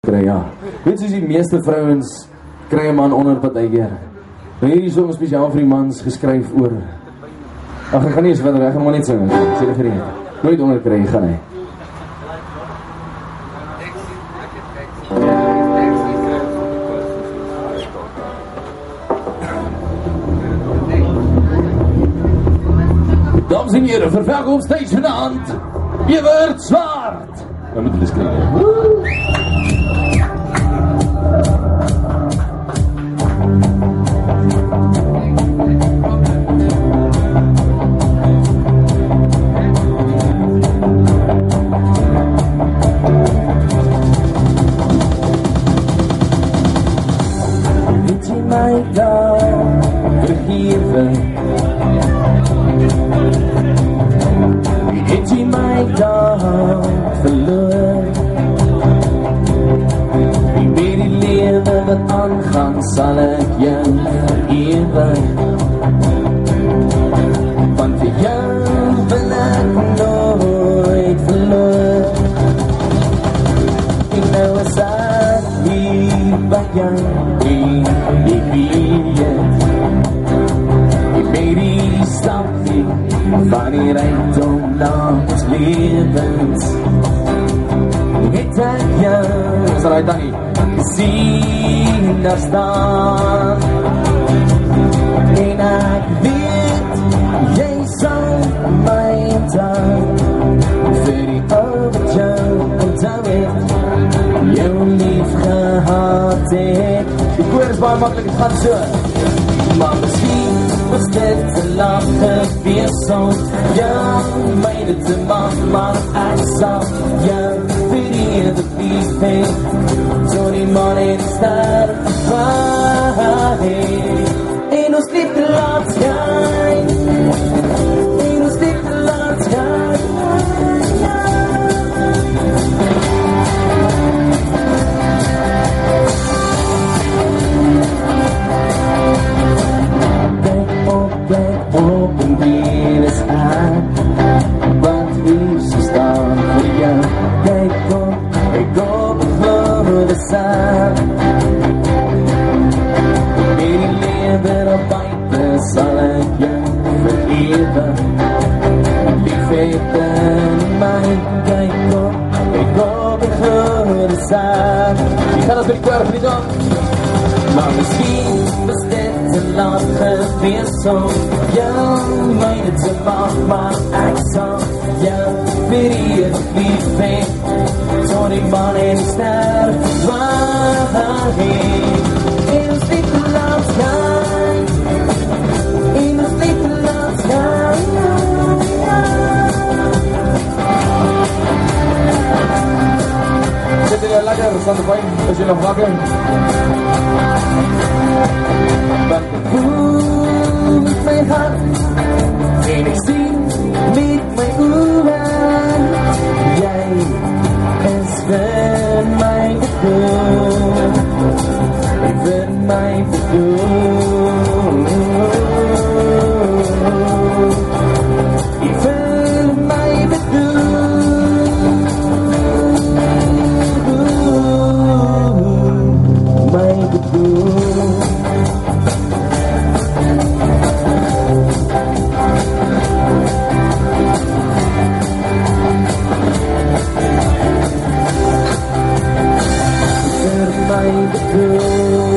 kry, ja. Weet soos die meeste vrouwens kry 'n man onder partykeer. Nou hierdie song spesiaal vir die mans geskryf oor. Ag, ek gaan nie eens verder, ek gaan maar net sing. Sê die gereed. Nooit onder kry, gaan hy. Dames en heren, vervelk op stage vanavond, Evert Swart. Dan moet je dus krijgen. Weet je mij dan vergeven? Het jy my dan verloor? Wie weet die lewe wat aangaan, sal ek jou verewig. Want vir jou wil ek nooit verloor. En nou is ek hier by jou en ek weet jy weet die stap nie van die rijkdom langs levens. Het ek jou, is dat right, Danny? Sien daar staan. En ek weet, jy sal my onthou. Vir die wat jou onthou het, jou lief gehad het. Die koor is baie makkelijk, het gaat so. Maar misschien was dit te laat geweest om jou myne te maak, maar ek sal jou vir ewig lief hê, tot die maan en die ster verwaai. En ons liefde laat skyn, en ons liefde laat skyn. Kijk op en weer is aan, wat is er staan voor jou? Kijk op voor de zaan. In die leven op buiten zal ik jou vereeuwen. Liefheid in mij, kijk op voor de zaan. Ik ga dat met die kwerf niet doen. Maar misschien was dit te laat geweest om jou myne te maak, maar ek sal jou vir ewig lief hê, tot die maan en die ster verwaai. En ons liefde laat skyn, en ons liefde laat skyn. Zit jy lekker, Sandefijn? Is jy nog wakker? Want ek voel met my hart en ek sien met my oë, jy is vir my bedoel, vir my bedoel, vir my bedoel, my bedoel. My bedoel.